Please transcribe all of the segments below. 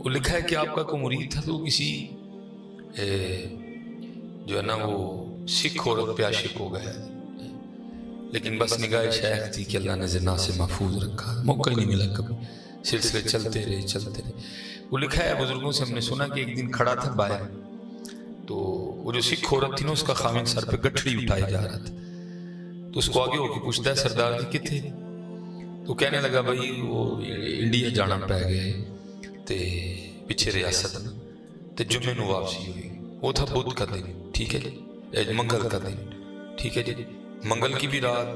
وہ لکھا ہے کہ آپ کا کوئی مرید تھا تو کسی جو ہے نا وہ سکھ عورت پہ عاشق ہو گیا، لیکن بس نگاہ شیخ تھی کہ اللہ نے زنا سے محفوظ رکھا، موقع ہی نہیں ملا کبھی، سلسلے چلتے رہے۔ وہ لکھا ہے بزرگوں سے ہم نے سنا کہ ایک دن کھڑا تھا باہر، تو وہ جو سکھ عورت تھی نا اس کا خامن سر پہ گٹھڑی اٹھائے جا رہا تھا، تو اس کو آگے ہو کے پوچھتا ہے سردار جی کتنے، تو کہنے لگا بھائی وہ انڈیا جانا پہ گئے تے پیچھے ریاست نا تے جمعے نو واپسی ہوئی، وہ تھا بدھ کا دن، ٹھیک ہے جی، منگل کا دن، ٹھیک ہے جی، منگل کی بھی رات،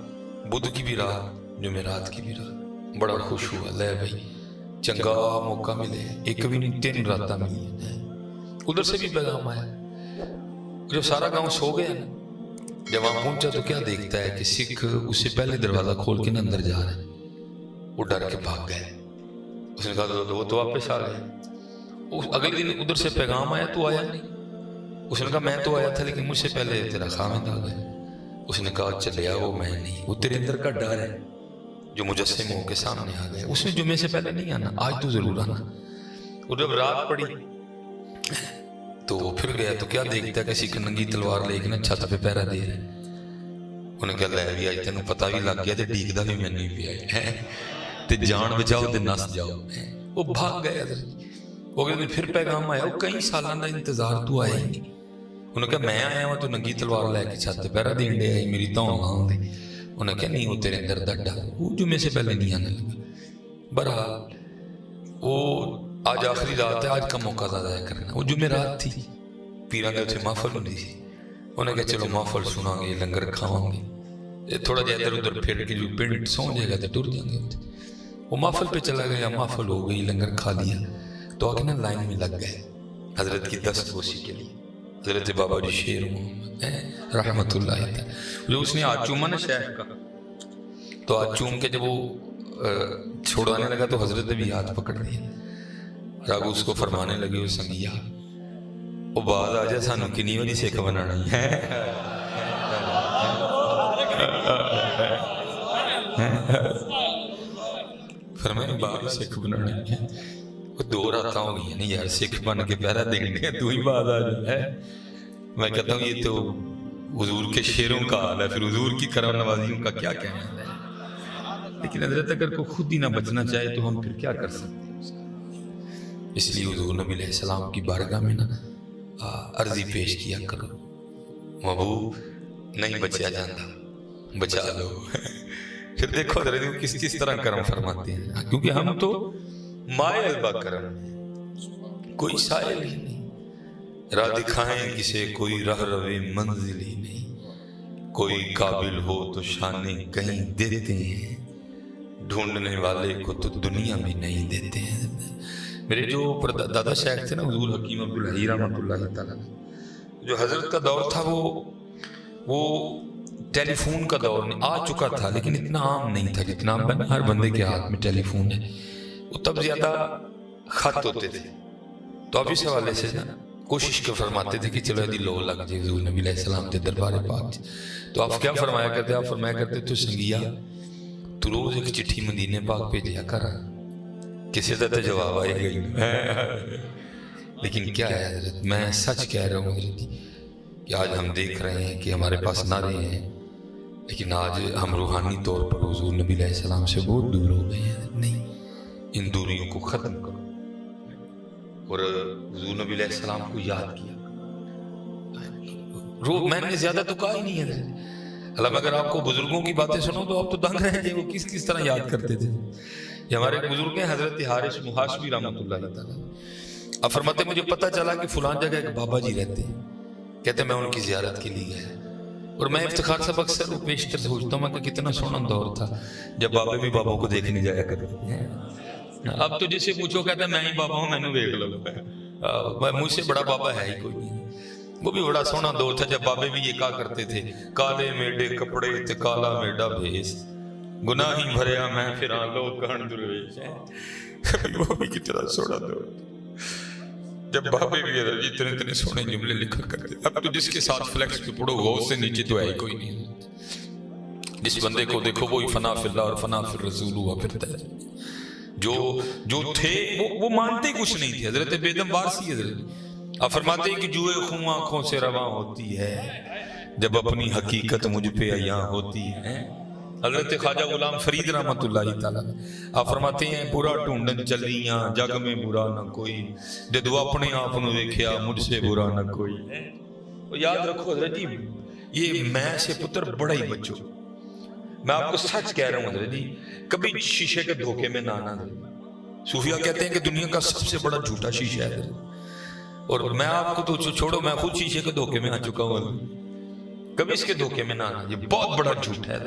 بدھ کی بھی رات، جمعرات کی بھی رات، بڑا خوش ہوا، لے بھائی چنگا موقع ملے، ایک بھی نہیں 3 راتاں ملی ہیں۔ ادھر سے بھی پیغام آیا، جب سارا گاؤں سو گیا نا، جب وہاں پہنچا تو کیا دیکھتا ہے کہ سکھ اس سے پہلے دروازہ کھول کے اندر جا رہے ہیں، وہ ڈر کے بھاگ گئے، اس نے کہا وہ تو واپس آ گئے۔ اگلے دن ادھر سے پیغام آیا تو آیا نہیں، اس نے کہا میں تو آیا تھا لیکن مجھ سے پہلے تیرا خامد آ گیا، اس نے کہا چلے آؤ میں نہیں، وہ تیرے اندر کا ڈر ہے جو مجسم ہو کے سامنے آ گیا، اس نے جمعے سے پہلے نہیں آنا، آج تو ضرور آنا۔ اور جب رات پڑی تو پھر گیا تو کیا دیکھتا ہے کہ سکھ ننگی تلوار لے کے نا چھت پہ پہرا دے رہے، انہیں کہا لے بھی آج تینوں پتہ بھی لگ گیا تے ڈیکدا بھی میں نہیں پیا ہے تے جان بچاؤ تے نس جاؤ۔ وہ بھاگ گئے، وہ کہتے پھر پیغام آیا، وہ کئی سالوں کا انتظار تو آیا ہی نہیں، انہوں نے کہا میں آیا ہوں تو ننگی تلوار لے کے چھت پہ پہرا دین دے آئی، میری تو آؤں دے، انہوں نے کہا نہیں وہ تیرے اندر ڈر ڈر، وہ جمعے سے پہلے نہیں آنے لگا۔ بہرحال وہ آج آخری رات ہے، آج کا موقع ضائع کرنا، وہ جمعے رات تھی، پیراں دے اتنے محفل ہوندی سی، انہوں نے کہا چلو محفل سنا گے، لنگر کھاواں گے، تھوڑا جہا ادھر ادھر پھر کے جو پنڈ سو جائے گا تو ٹر جائیں گے۔ وہ محفل پہ چلا گیا، محفل ہو گئی، لنگر کھا لیا تو آگے نا لائن میں لگ گئے حضرت کی دست بوسی کے لیے، حضرت بابا جی شیر محمد رحمت اللہ تعالی، جو اس نے ہاتھ چوما نا شیخ کا، تو ہاتھ چوم کے جب وہ چھوڑانے لگا تو حضرت بھی ہاتھ پکڑ لیا، راگو اس کو فرمانے لگے وہ سنگیا وہ بعد آ جائے سانو کنی والی سکھ بنانا ہے، فرمایا بعد سکھ بنانا ہے، وہ 2 راتاں ہو گئی نہیں یار، سکھ بن کے پہرا دینے تو ہی بعد آ جائے۔ میں کہتا ہوں یہ تو حضور کے شیروں کا حال ہے، پھر حضور کی کرم نوازیوں کا کیا کہنا ہے، لیکن حضرت اگر کوئی خود ہی نہ بچنا چاہے تو ہم پھر کیا کر سکتے ہیں اس کا؟ اس لیے حضور نبی علیہ السلام کی بارگاہ میں نا عرضی پیش کیا کرو، محبوب نہیں بچیا جاندہ بچا لو۔ پھر دیکھو حضرت کس طرح کرم فرماتے ہیں، کیونکہ ہم تو مائے البا کرم ہیں، کوئی سائل ہی نہیں، راہ دکھائیں کسے کوئی راہ روے منزل ہی نہیں، کوئی قابل ہو تو شانے کہیں دیتے ہیں، ڈھونڈنے والے کو تو دنیا بھی نہیں دیتے ہیں۔ میرے جو دادا شیخ تھے نا حضور حکیم عبدالحی رحمۃ اللہ تعالیٰ، جو حضرت کا دور تھا وہ ٹیلی فون کا دور نہیں آ چکا تھا، لیکن اتنا عام نہیں تھا جتنا ہر بندے کے ہاتھ میں ٹیلی فون ہے، وہ تب زیادہ خط ہوتے تھے، تو اب اس حوالے سے نا کوشش کے فرماتے تھے کہ چلو یدی لو لگ جائے حضور نبی علیہ السلام کے دربار پاک، تو آپ کیا فرمایا کرتے؟ آپ فرمایا کرتے تو سنگیا تو روز ایک چٹھی مدینے پاک بھیجیا کر، کسی طرح جواب آئے گئی، لیکن کیا ہے حضرت میں سچ کہہ رہا ہوں حضرت کہ آج ہم دیکھ رہے ہیں کہ ہمارے پاس نعرے ہیں، لیکن آج ہم روحانی طور پر حضور نبی علیہ السلام سے بہت دور ہو گئے ہیں۔ نہیں، ان دوریوں کو ختم کرو اور حضور نبی علیہ السلام کو یاد کیا۔ میں نے زیادہ تو کہا ہی نہیں ہے، حالانکہ اگر آپ کو بزرگوں کی باتیں سنو تو آپ تو دنگ رہ جائیں، وہ کس طرح یاد کرتے تھے۔ یہ ہمارے بزرگ ہیں حضرت حارث محاشبی رحمۃ اللہ تعالیٰ، اب فرماتے مجھے پتہ چلا کہ فلان جگہ ایک بابا جی رہتے ہیں، کہتے میں ان کی زیارت کے لیے گیا، اور میں افتخار سے اکثر وہ پیشتر سوچتا ہوں کہ کتنا سونا دور تھا جب بابے بھی بابوں کو دیکھنے جایا کرتے ہیں۔ اب تو جسے پوچھو کہتا ہے میں ہی بابا ہوں، میں نے دیکھ لو، مجھ سے بڑا بابا ہے ہی کوئی نہیں۔ وہ بھی بڑا سونا دور تھا جب بابے بھی یہ کہا کرتے تھے کالے میڈے کپڑے تے کالا میڈا بھیس، گناہی بھریا میں پھراں لوگ کہن درویش، وہ بھی کتنا سونا دور جب بابے بھی اتنے سونے جملے لکھا کرتے۔ اب تو جس کے ساتھ فلیکس پہ پڑھو غوث سے نیچے تو ہے ہی کوئی نہیں، جس بندے کو دیکھو وہی فنا فی اللہ اور فنا فی الرسول ہوا پھرتا ہے۔ جو تھے وہ مانتے کچھ نہیں تھے. حضرت بیدم بارسی حضرت آپ فرماتے ہیں کہ جوئے خوں آنکھوں سے رواں ہوتی ہے جب اپنی حقیقت مجھ پہ عیاں ہوتی ہے. حضرت خواجہ غلام فرید رحمۃ اللہ تعالیٰ آپ فرماتے ہیں برا ڈھونڈن چلیاں جگ میں برا نہ کوئی جدو اپنے آپ نو دیکھیا مجھ سے برا نہ کوئی. یاد رکھو حضرت جی یہ میں سے پتر بڑا ہی بچو. میں آپ کو سچ کہہ رہا ہوں حضرت جی کبھی شیشے کے دھوکے میں نہ آنا. صوفیہ کہتے ہیں کہ دنیا کا سب سے بڑا جھوٹا شیشہ ہے اور میں آپ کو تو چھوڑو میں خود شیشے کے دھوکے میں آ چکا ہوں. کبھی اس کے دھوکے میں نہ آنا یہ بہت بڑا جھوٹ ہے.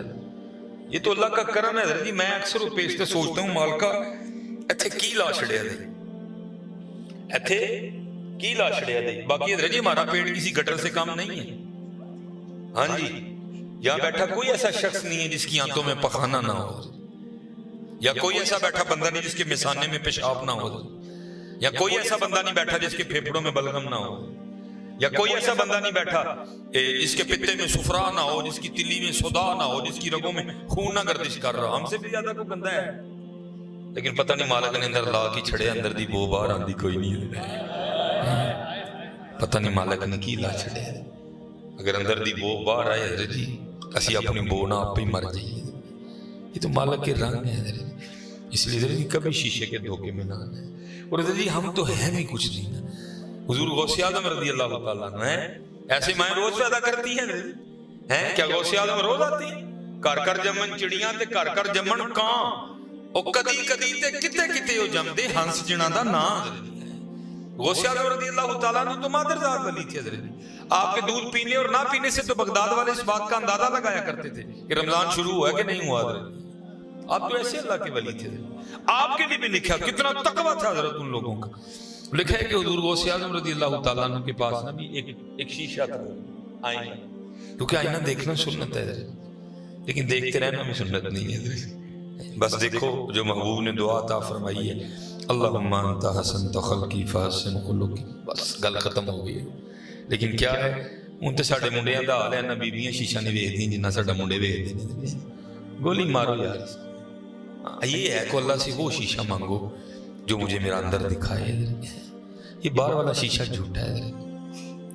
یہ تو اللہ کا کرم ہے حضرت جی. میں اکثر پیشتے سوچتا ہوں مالکا ایتھے کی لا چھڑیا دے ایتھے کی لا چھڑیا دے. باقی حضرت جی ہمارا پیٹ کسی گٹر سے کام نہیں ہے. ہاں جی یہاں بیٹھا کوئی ایسا شخص نہیں ہے جس کی آنتوں میں پخانہ نہ ہو یا کوئی ایسا بیٹھا بندہ نہیں جس کے مثانے میں پیشاب نہ ہو یا کوئی ایسا بندہ نہیں بیٹھا جس کے پھیپھڑوں میں بلغم نہ ہو یا کوئی ایسا بندہ نہیں بیٹھا جس کے پتے میں سفرا نہ ہو جس کی تلی میں صدا نہ ہو جس کی رگوں میں خون نہ گردش کر رہا. ہم سے بھی زیادہ کوئی بندہ ہے لیکن پتہ نہیں مالک نے اندر لا کی چھڑے اندر دی بو باہر آندی کوئی نہیں. پتہ نہیں مالک نے کی لا چھڑے اگر اندر دی بو باہر آئے حضرت جی اسی اپنی بو نہ آپ ہی مر جائیے. یہ تو مالک کے رنگ ہے حضرت. اس لیے حضرت جی کبھی شیشے کے دھوکے میں نہ آنا. اور حضرت جی ہم تو ہیں بھی کچھ نہیں نا. حضور غوث اعظم رضی اللہ تعالیٰ عنہ ہیں ایسے مائیں روز پیدا کرتی ہیں کیا غوث اعظم روز آتی کر کر جمن چڑیاں تے کر کر جمن کاں او کدی کدی تے کتے کتے او جمدے ہنس جنا دا نام. غوث اعظم رضی اللہ تعالیٰ عنہ تو مادرزاد ولی تھے حضرت. آپ کے دودھ پینے اور نہ پینے سے تو بغداد والے اس بات کا اندازہ لگایا کرتے تھے کہ رمضان شروع ہوا کہ نہیں ہوا حضرت. آپ تو ایسے اللہ کے ولی تھے. آپ کے لیے بھی لکھا کتنا تقویٰ تھا حضرت ان لوگوں کا. لکھا ہے کہ حضور غوث اعظم رضی اللہ تعالیٰ عنہ کے پاس نا بھی ایک شیشہ تھا آئینہ. کیونکہ آئینہ دیکھنا سنت ہے لیکن دیکھتے رہنا بھی سنت نہیں ہے. بس دیکھو جو محبوب نے دعا عطا فرمائی ہے اللہم انت حسنت خلقی فحسن خلقی بس گل ختم ہو گئی. لیکن کیا ہے ہوں تو ساڈے منڈیاں دا حال ہے نہ بیبیاں شیشہ نہیں ویکھدیاں جنہ ساڈا منڈے ویکھدے نے. گولی مارو یار. یہ ہے کہ اللہ سے وہ شیشہ مانگو جو مجھے میرا اندر دکھائے. یہ باہر والا شیشہ جھوٹا ہے.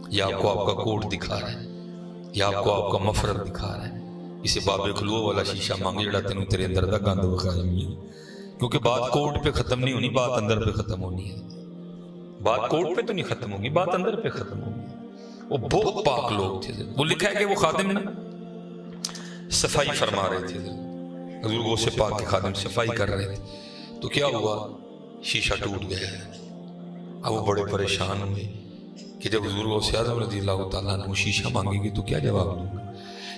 یہ آپ کو آپ کا کوٹ دکھا رہا ہے یا آپ کو آپ کا مفرد دکھا رہا ہے. اسے باب خلوہ والا شیشہ مانگ جڑا تینوں تیرے اندر دا گند وکھائے نہیں. کیونکہ بات کوٹ پہ ختم نہیں ہونی بات اندر پہ ختم ہونی ہے. بات کوٹ پہ تو نہیں ختم ہوگی بات اندر پہ ختم ہوگی. وہ بہت پاک لوگ تھے. وہ لکھا ہے کہ وہ خادم نا صفائی فرما رہے تھے. حضور غوث پاک کے خادم صفائی کر رہے تھے تو کیا ہوا شیشہ ٹوٹ گیا. اب وہ بڑے پریشان ہوئے کہ جب حضور غوث اعظم رضی اللہ تعالیٰ عنہ شیشہ مانگیں گے تو کیا جواب دوں گا.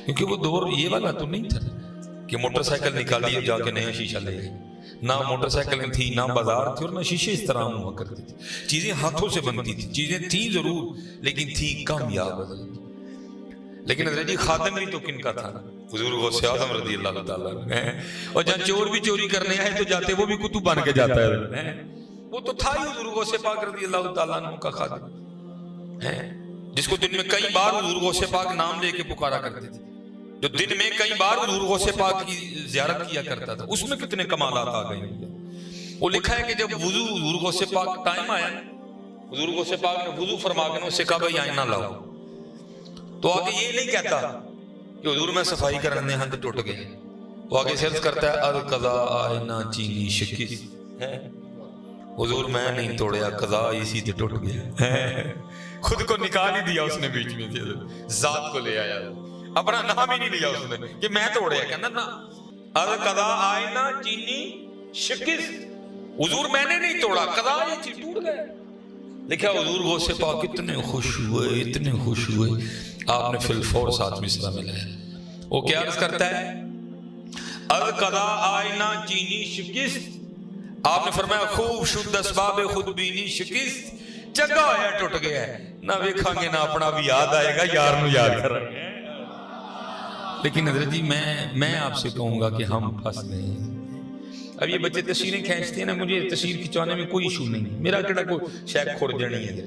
کیونکہ وہ دور یہ والا تو نہیں تھا کہ موٹر سائیکل نکالی اور جا کے نیا شیشہ لے گئے. نہ موٹر سائیکلیں تھی نہ بازار تھی اور نہ شیشے اس طرح ہوا کرتی تھی. چیزیں ہاتھوں سے بنتی تھی. چیزیں تھیں ضرور لیکن تھی کامیاب. لیکن حضرت جی خادم بھی تو کن کا تھا حضور غوث اعظم رضی اللہ تعالیٰ عنہ. اور جب چور بھی چوری کرنے آئے تو جاتے وہ بھی کتب بن کے جاتا ہے. وہ تو تھا ہی حضور غوث پاک رضی اللہ تعالیٰ عنہ کا خادم جس کو دن میں کئی بار حضور غوث پاک نام لے کے پکارا کرتے تھے. جو دن میں کئی بار حضور غوث پاک کی زیارت کیا کرتا تھا. اس میں کتنے کمالات آ گئے. وہ لکھا ہے کہ جب وضو حضور غوث پاک ٹائم آیا حضور غوث پاک نے وضو فرما کے اسے کہا بھائی آئینہ لاؤ. تو آگے یہ نہیں کہتا کہ حضور میں صفائی کرنے ہاتھ ٹوٹ گئے. وہ آگے سے عرض کرتا ہے القضا آئینہ چینی شکست. حضور میں نہیں توڑیا قضا اسی تے ٹوٹ گیا. خود کو نکال ہی دیا اس نے بیچ میں ذات کو لے آیا. اپنا نام ہی نہیں لیا اس نے کہ میں توڑیا. کہنا نا القضا آئینہ چینی شکست. حضور میں نے نہیں توڑا قضا یہ چیز ٹوٹ گیا. لکھا حضور غوث پاک اتنے خوش ہوئے آپ نے فی الفور ساتھ مصرع میں لایا. وہ کیا عرض کرتا ہے القضا آئینہ چینی شکست. آپ نے فرمایا خوب شد اسباب خود بینی شکست. چنگا ہویا ٹوٹ گیا ہے نہ ویکھاں گے نہ اپنا بھی یاد آئے گا یار نو یاد کریں گے. لیکن حضرت جی میں آپ سے کہوں گا کہ ہم پھنس گئے. اب یہ بچے تصویریں کھینچتے ہیں نا مجھے تصویر کھنچوانے میں کوئی ایشو نہیں. میرا کہڑا کوئی شیخ کھوڑ جانی ہے.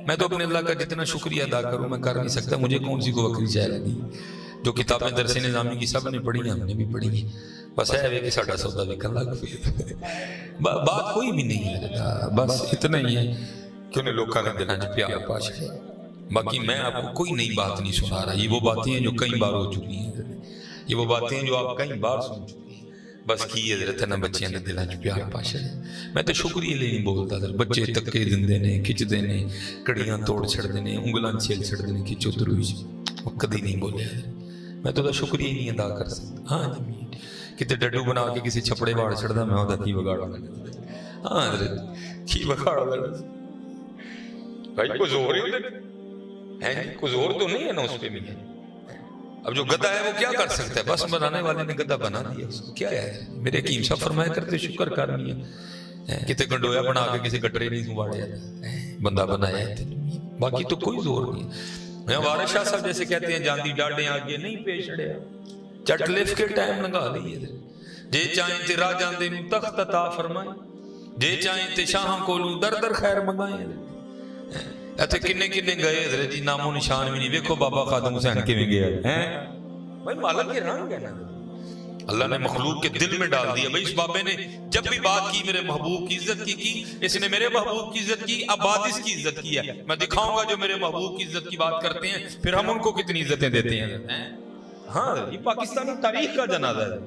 میں تو اپنے اللہ کا جتنا شکریہ ادا کروں میں کر نہیں سکتا. مجھے کون سی کو وکری چاہے لگی. جو کتابیں درس نظامی کی سب نے پڑھی ہیں ہم نے بھی پڑھی ہیں. بس ہے کہ ساڈا سودا وکن لگ پیا. بات کوئی بھی نہیں ہے, بس اتنا ہی ہے کہ انہیں لوگوں نے دلوں میں پیار پا چھڑیا. باقی میں آپ کو کوئی نئی بات نہیں سنا رہا. یہ وہ باتیں ہیں جو کئی بار ہو چکی ہیں, یہ وہ باتیں ہیں جو آپ کئی بار سن چکے ہیں. بس کی حضرت نا بچیاں دے دلاں وچ پیار پا چھڑیا. میں تے شکریہ لئی نہیں بولدا, بچے تکے دیندے نے, کھچدے نے, کڑیاں توڑ چھڑدے نے, انگلاں چھیل چھڑدے نے, کھچو دروئی کدی نہیں بولیا. میں تو شکریہ ہی نہیں ادا کر سکتا. ہاں جی, کتے ڈڈو بنا کے کسی چھپڑے واڑ چھڑدا, میں وہدا کی بگاڑ لینا. ہاں حضرت کی بگاڑ لینا بھائی, کوئی زور ہی ہے, کوئی زور تو نہیں ہے نا اس پہ بھی. اب جو گدھا ہے وہ کیا کر سکتا ہے, بس بنانے والے نے گدھا بنا دیا, اس کو کیا ہے. میرے حکیم صاحب فرمایا کرتے شکر کرنی ہے, کتے گنڈویا بنا کے کسی گٹرے نہیں سواڑیا بندہ بنایا ہے, باقی تو کوئی زور نہیں. میں وارث شاہ صاحب جیسے کہتے ہیں جاندی ڈاڈیں آگے نہیں پیش اڑیا, چٹ لف کے ٹائم لگا لیے. جے چاہیں تے راہ جاندے نو تخت عطا فرمائے, جے چاہیں تے شاہاں کولوں در در خیر منگائیں. ایتھے کنے کنے گئے حضرت جی, نام و نشان بھی نہیں. دیکھو بابا خادم حسین کیویں گیا ہے. بھائی مالک کے رنگ ہے نا, اللہ نے مخلوق کے دل میں ڈال دیا. بھائی اس بابے نے جب بھی بات کی میرے محبوب کی عزت کی, اس نے میرے محبوب کی عزت کی, اب بات اس کی عزت کی ہے. میں دکھاؤں گا جو میرے محبوب کی عزت کی بات کرتے ہیں, پھر ہم ان کو کتنی عزتیں دیتے ہیں. ہاں یہ پاکستانی تاریخ کا جنازہ ہے,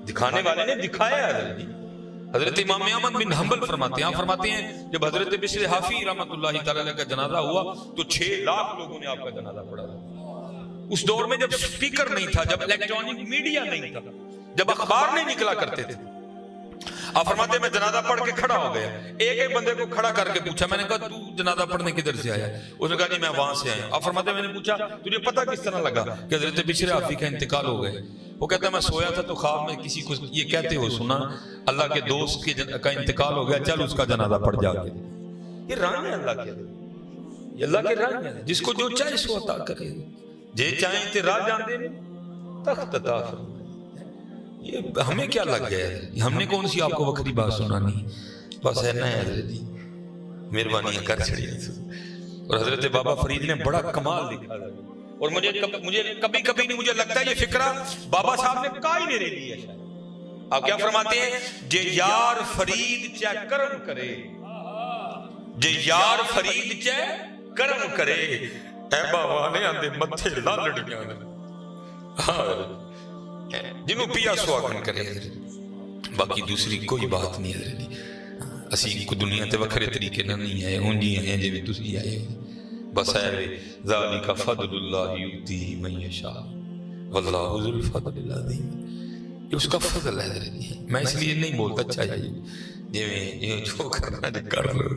دکھانے والے نے دکھایا ہے. حضرت امام احمد بن حنبل فرماتے ہیں جب حضرت بشر حافی رحمۃ اللہ تعالی علیہ کا جنازہ ہوا تو 6 لاکھ لوگوں نے آپ کا جنازہ پڑھا. اس دور میں جب سپیکر نہیں تھا, جب الیکٹرانک میڈیا نہیں تھا, جب اخبار نہیں نکلا کرتے تھے, آپ فرماتے ہیں میں جنازہ پڑھ کے کھڑا ہو گیا. ایک ایک بندے کو کھڑا کر کے پوچھا, میں نے کہا تو جنازہ پڑھنے کدھر سے آیا؟ اس نے کہا جی میں وہاں سے آیا. آپ فرماتے ہیں میں نے پوچھا تجھے پتہ کس طرح لگا کہ حضرت بشر حافی کا انتقال ہو گئے؟ وہ کہتا ہے میں سویا تھا تو خواب میں کسی کو یہ کہتے ہو سنا اللہ کے دوست کا انتقال ہو گیا, چل اس کا جنازہ پڑھ جا کے. یہ رنگ ہے اللہ کے, یہ اللہ کے رنگ ہے, جس کو جو چاہے سو عطا کرے. جے چاہیں تے راہ جاندے تخت عطا فرمائے. یہ ہمیں کیا لگ گیا ہے, ہم نے کون سی آپ کو وکری بات سنانی, بس ہے نا حضرت جی مہربانی کر چھڑی. اور حضرت بابا فرید نے بڑا کمال لکھا ہے, اور مجھے کبھی کبھی نہیں مجھے لگتا ہے یہ فکرہ بابا صاحب نے کا ہی میرے لیے ہے. آپ کیا فرماتے ہیں, جے یار فرید چے کرم کرے, جے یار فرید چے کرم کرے, اے بابا نے آندے متھے لالڑیاں جنہوں پیا سواگن کرے. باقی دوسری کوئی بات نہیں ہے. اسی کو دنیا تے وکھرے طریقے نہ نہیں آئے, ہونجی ہیں جی تسی آئے. بس ہے ذالک فضل اللہ یؤتی من یشاء واللہ ذو الفضل العظیم. یہ اس کا فضل ہے. میں اس لیے نہیں بولتا چاہیے جی جو کرنا ہے کر لو,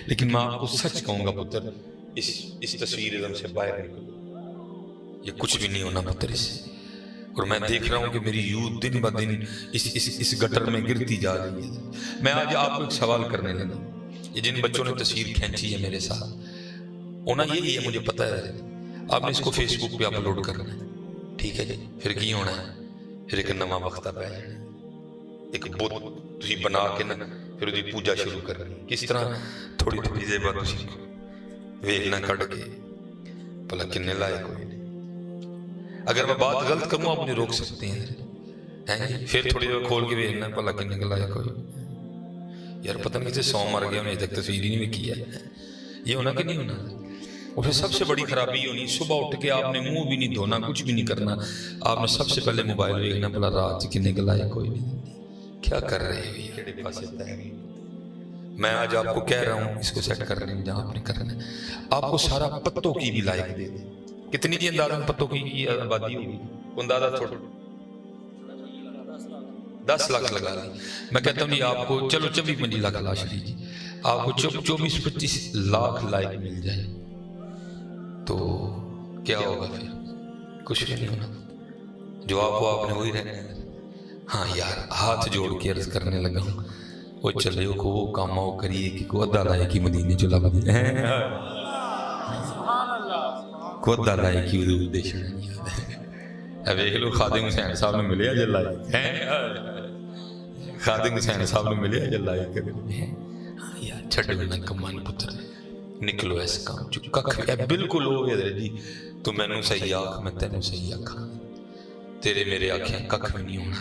لیکن میں آپ کو سچ کہوں گا پتر, اس تصویر سے باہر نکلو, یہ کچھ بھی نہیں ہونا پتر اس سے. اور میں دیکھ رہا ہوں کہ میری یوتھ دن بہ دن اس گٹر میں گرتی جا رہی ہے. میں آج آپ کو ایک سوال کرنے لگا. یہ جن بچوں نے تصویر کھینچی ہے میرے ساتھ, ہونا یہی ہے مجھے پتہ ہے, آپ نے اس کو فیس بک پہ اپلوڈ کرنا ہے, ٹھیک ہے جی. پھر کی ہونا ہے, پھر ایک نواں وقت پہ جانا ہے, ایک بت تسی بنا کے نا پھر اس کی پوجا شروع کرنی. کس طرح تھوڑی تھوڑی دیر بعد تسی ویلنا کٹ کے بھلا کنے لائق ہوئے. اگر میں بات غلط کروں آپ مجھے روک سکتے ہیں, پھر تھوڑی دیر کھول کے ویلنا بھلا کنے کے لائق ہوئے. یار پتہ نہیں کسی 100 مر گیا, انہیں تک تصویر ہی نہیں کیا. یہ ہونا کہ نہیں ہونا. اور پھر سب سے بڑی خرابی ہونی, صبح اٹھ کے آپ نے منہ بھی نہیں دھونا, کچھ بھی نہیں کرنا, آپ نے سب سے پہلے موبائل دیکھنا بھلا رات کنے کے لائق کوئی نہیں. کیا کر رہے ہو یہ؟ میں آج آپ کو کہہ رہا ہوں اس کو سیٹ کر لیں جہاں آپ نے کرنا ہے. آپ کو سارا پتوں کی بھی لائق دے دیں. کتنی جی اندازہ پتوں کی آبادی ہوگی, اندازہ چھوڑ 10 لاکھ لگا لی. میں کہتا ہوں جی آپ کو چلو 24-25 لاکھ لاش لیجیے, آپ کو 24-25 لاکھ لائک مل جائے تو کیا ہوگا؟ پھر کچھ بھی نہیں ہونا. جواب آپ نے وہی رہنا ہے. ہاں یار ہاتھ جوڑ کے عرض کرنے لگا ہوں, وہ چلے کو وہ کام آؤ کریے کہ کو ادا لائے کی مدینے چلا بدے کو ادا لائے کی حضور دے شڑا نہیں آدھے. اب ایک لوگ خادم حسین صاحب نے ملے جل لائے, خادم حسین صاحب نے ملے جل لائے کرے. یار چھڑ میں کمان پتر نکلو ایس کام جو ککھ ہے بالکل ہو گیا جی. تو میں نو صحیح آکھ, میں تینوں صحیح آکھا, تیرے میرے آکھیں ککھ میں نہیں ہونا.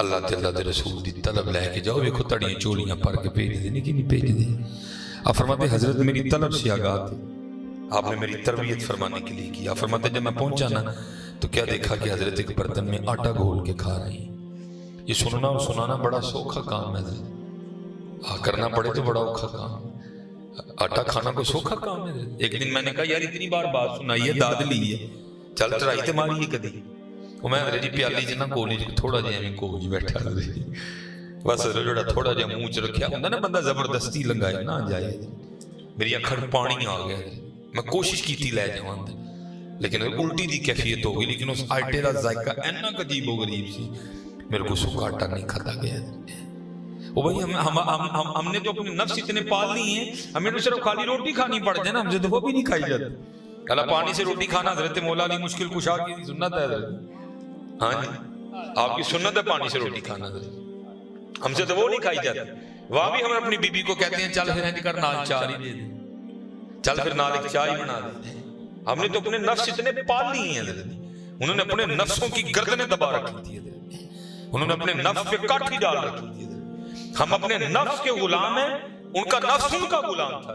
اللہ تے اللہ دے رسول دی طلب لے کے جاؤ، ویکھو تڑیاں چولیاں پر کے بھیج دے نہیں کہ نہیں بھیج دے. آپ فرماتے حضرت میری طلب سے آگاہ تھے، آپ نے میری تربیت فرمانے کے لیے کی. آپ فرماتے جب میں پہنچا نا تو کیا دیکھا کہ حضرت ایک برتن میں آٹا گھول کے کھا رہی ہیں. یہ سننا اور سنانا بڑا سوکھا کام ہے حضرت، کرنا پڑے تو بڑا اوکھا کام. آٹا کھانا کوئی سوکھا کام ہے. ایک دن میں نے کہا یار اتنی بار بات سنائی ہے، داد لی ہے، چل چڑھائی تے ماری ہے کدی. وہ میں حضرت جی پیالی جی نا کولی جی تھوڑا جہا میں کوج بیٹھا حضرت جی، بس جڑا تھوڑا جہا منہ چ رکھیا ہوندا نا بندہ زبردستی لنگائے نہ جائے. میری اکھڑ پانی آ گیا، میں کوشش کی تھی لے جاواں لیکن الٹی دی کیفیت ہو گئی. لیکن اس آٹے دا ذائقہ اینا عجیب و غریب سی، میرے کو سوکھا آٹا نہیں کھاتا گیا. وہ بھائی ہم نے تو اپنے نفس اتنے پال لی ہیں، ہمیں تو صرف خالی روٹی کھانی پڑ جائے نا، ہم سے تو وہ بھی نہیں کھائی جاتی. اللہ پانی سے روٹی کھانا حضرت مولا علی مشکل کشا کی سنت ہے حضرت. ہاں جی آپ کی سنت ہے پانی سے روٹی کھانا حضرت، ہم سے تو وہ نہیں کھائی جاتی. وہاں بھی ہم اپنی بی بی کو کہتے ہیں چل پھر اینج کر نال چار ہی دے دے، چل پھر نال ایک چائے بنا دے. ہم نے تو اپنے نفس اتنے پال لی ہیں حضرت، انہوں نے اپنے نفسوں کی گردنیں دبا رکھی تھی حضرت، انہوں نے اپنے نفس پہ کاٹھی ڈال رکھی تھی. ہم اپنے نفس کے غلام ہیں، ان کا نفس ان کا غلام تھا.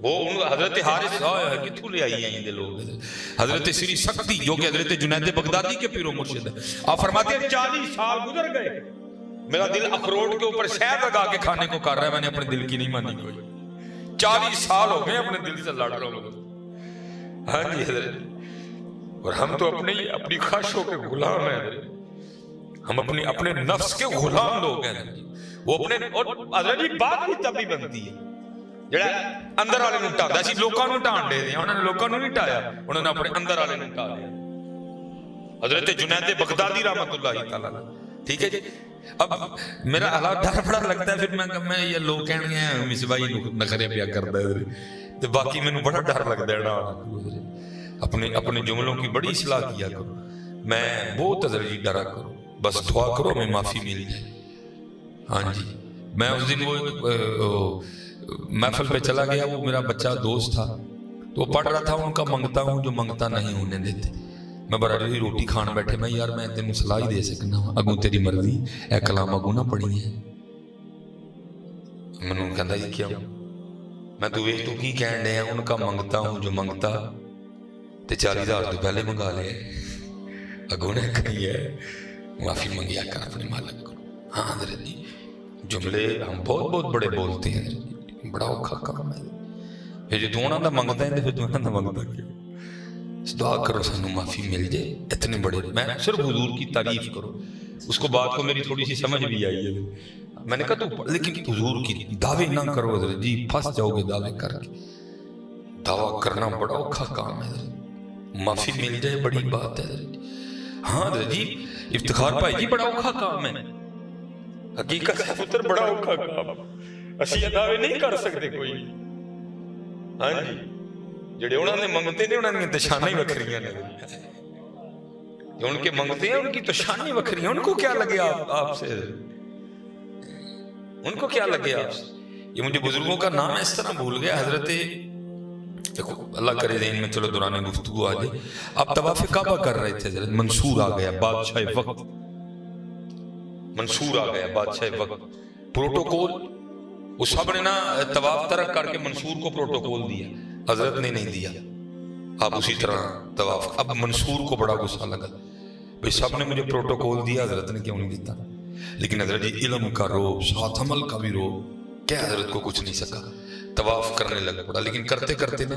وہ حضرت حارث کتھوں لے آئی ہیں یہ لوگ. حضرت سری سختی جو کہ حضرت جنید بغدادی کے پیر و مرشد ہے، آپ فرماتے ہیں 40 سال گزر گئے، میرا دل اخروٹ کے اوپر شہد لگا کے کھانے کو کر رہا ہے، میں نے اپنے دل کی نہیں مانی کوئی. 40 سال ہو گئے اپنے دل سے لڑ رہا ہوں. ہاں جی حضرت، اور ہم تو اپنی خواہشوں کے غلام ہیں حضرت، ہم اپنے نفس کے غلام لوگ ہیں. وہ اپنے اور حضرت جی بات بھی تب ہی بنتی ہے جڑا اندر والے نوں ٹاندا سی. لوکاں نوں ٹان دے انہوں نے لوکاں نوں نہیں ٹایا، انہوں نے اپنے اندر والے نوں ٹا لیا. حضرت جنید بغدادی رحمۃ اللہ تعالی. ٹھیک ہے جی. اب میرا حالات ڈر بڑا لگتا ہے، پھر میں یہ لوگ کہنے ہیں مصباحی نخرے پیا کرتا ہے تو باقی میں بڑا ڈر لگتا ہے نا. اپنے جملوں کی بڑی اصلاح کیا کرو. میں بہت حضرت جی ڈرا کرو، بس دعا کرو ہمیں معافی مل جائے. ہاں جی میں اس دن وہ محفل پہ چلا گیا، وہ میرا بچہ دوست تھا تو وہ پڑھ رہا تھا ان کا منگتا ہوں جو منگتا نہیں ہونے دیتے. میں برادری روٹی کھان بیٹھے، میں یار میں تینوں صلاح ہی دے سکنا اگوں تیری مرضی، اے کلام اگوں نہ پڑھی ہے. منوں کہندا یہ کیا میں تو ویکھ تو کی کہن ڈیا، ان کا منگتا ہوں جو منگتا تے 40,000 تو پہلے منگا لے، اگوں نے کہی ہے معافی منگیا کر اپنے مالک کو. ہاں حضرت جی جملے ہم بہت بہت بڑے بولتے ہیں حضرت جی، بڑا اوکھا کام ہے. پھر جو دونا دا منگتا ہے پھر دونا دا منگتا کیوں. دعا کرو سانو معافی مل جائے. اتنے بڑے میں صرف حضور کی تعریف کرو. اس کو بات کو میری تھوڑی سی سمجھ بھی آئی ہے، میں نے کہا تو لیکن حضور کی دعوے نہ کرو حضرت جی، پھنس جاؤ گے دعوے کر کے. دعویٰ کرنا بڑا اوکھا کام ہے حضرت، معافی مل جائے بڑی بات ہے حضرت جی. ہاں حضرت جی افتخار بھائی جی بڑا اوکھا کام ہے، حقیقت ہے پتر بڑا اوکھا کام. اسی دعوے نہیں کر سکتے کوئی. ہاں جی جڑے انہوں نے منگتے نے انہوں نے تو شانیں وکھریاں نے، جو ان کے منگتے ہیں ان کی تو شانیں وکھریاں. ان کو کیا لگے آپ سے، ان کو کیا لگے آپ سے. یہ مجھے بزرگوں کا نام اس طرح بھول گیا. حضرت دیکھو اللہ کرے ذہن میں چلو دوران گفتگو آ جائے. آپ طواف کعبہ کر رہے تھے حضرت، منصور آ گیا بادشاہ وقت، منصور آ گیا بادشاہ وقت. پروٹوکول وہ سب نے نا طواف ترک کر کے منصور کو پروٹوکول دیا، حضرت نے نہیں دیا. آپ اسی طرح طواف. اب منصور کو بڑا غصہ لگا، بھئی سب نے مجھے پروٹوکول دیا، حضرت نے کیوں نہیں دیتا. لیکن حضرت جی علم کا روب ساتھ عمل کا بھی روب، کیا حضرت کو کچھ نہیں سکا. طواف کرنے لگ پڑا. لیکن کرتے کرتے نا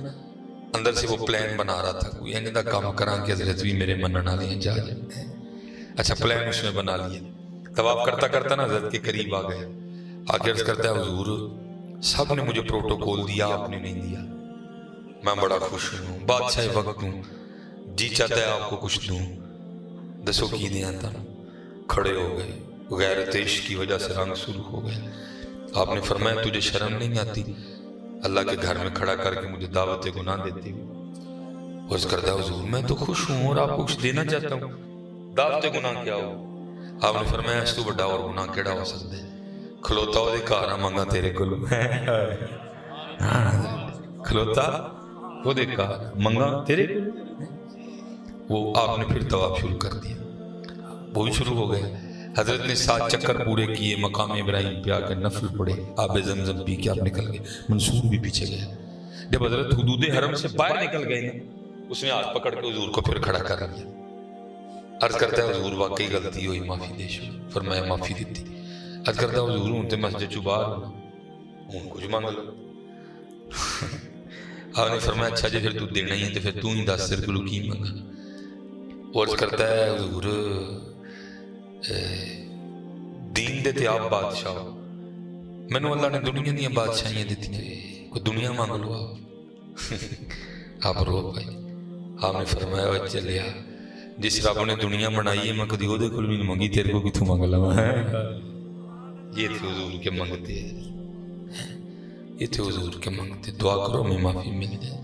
اندر سے وہ پلان بنا رہا تھا کوئی ایندا کام کراں کہ حضرت بھی میرے منن والے ہیں جا جائیں. اچھا پلان اس نے بنا لیا. طواف کرتا کرتا نا حضرت کے قریب آ گیا، آگے عرض کرتا ہے حضور سب نے مجھے پروٹوکول دیا، آپ نے نہیں دیا. میں بڑا خوش ہوں، بادشاہ وقت ہوں، جی چاہتا ہے آپ کو کچھ دوں، دسو کی دیا تھا. کھڑے ہو گئے، غیرت عشق کی وجہ سے رنگ سرخ ہو گئے. آپ نے فرمایا تجھے شرم نہیں آتی اللہ کے گھر میں کھڑا کر کے مجھے دعوت گناہ دیتی ہوں. عرض کرتا حضور میں تو خوش ہوں اور آپ کو کچھ دینا چاہتا ہوں، دعوت گناہ کیا ہو. آپ نے فرمایا اس تو بڑا اور گناہ کیڑا ہو سکتا ہے. کھلوتا وہ دے کارا مانگا تیرے کلو. کھلوتا وہ دے کارا مانگا تیرے کلو. وہ آپ نے پھر طواف شروع کر دیا، وہ بھی شروع ہو گئے. حضرت نے 7 چکر پورے کیے، مقام ابراہیم پہ آ کے نفل پڑے، آب زمزم پی کے آپ نکل گئے، منصور بھی پیچھے گیا۔ جب حضرت حدود حرم سے باہر نکل گئے نا، اس نے ہاتھ پکڑ کے حضور کو پھر کھڑا کر لیا، عرض کرتا ہے حضور واقعی غلطی ہوئی، معافی دے شو، فرمایا معافی دیتی۔ عرض کرتا ہے حضور ہوں تے مسجد چو باہر ہونا، ہوں کچھ مانگ لو۔ آپ نے فرمایا اچھا جی پھر تو دینا ہی ہے تو پھر تو ہی دس تیرے کو کی مانگا۔ وہ عرض کرتا ہے حضور دین دے تے آپ بادشاہ ہو، مینوں اللہ نے دنیا دیا بادشاہیاں دیتی ہیں، کوئی دنیا مانگ لو آپ رو پائے۔ آپ نے فرمایا چلیا جس رب نے دنیا بنائی ہے میں کدی وہ کول بھی نہیں منگی، تیرے کو کتوں مانگ لوا۔ یہ تھے حضور کے منگتے، یہ تھے حضور کے منگتے، دعا کرو میں معافی مل جائے۔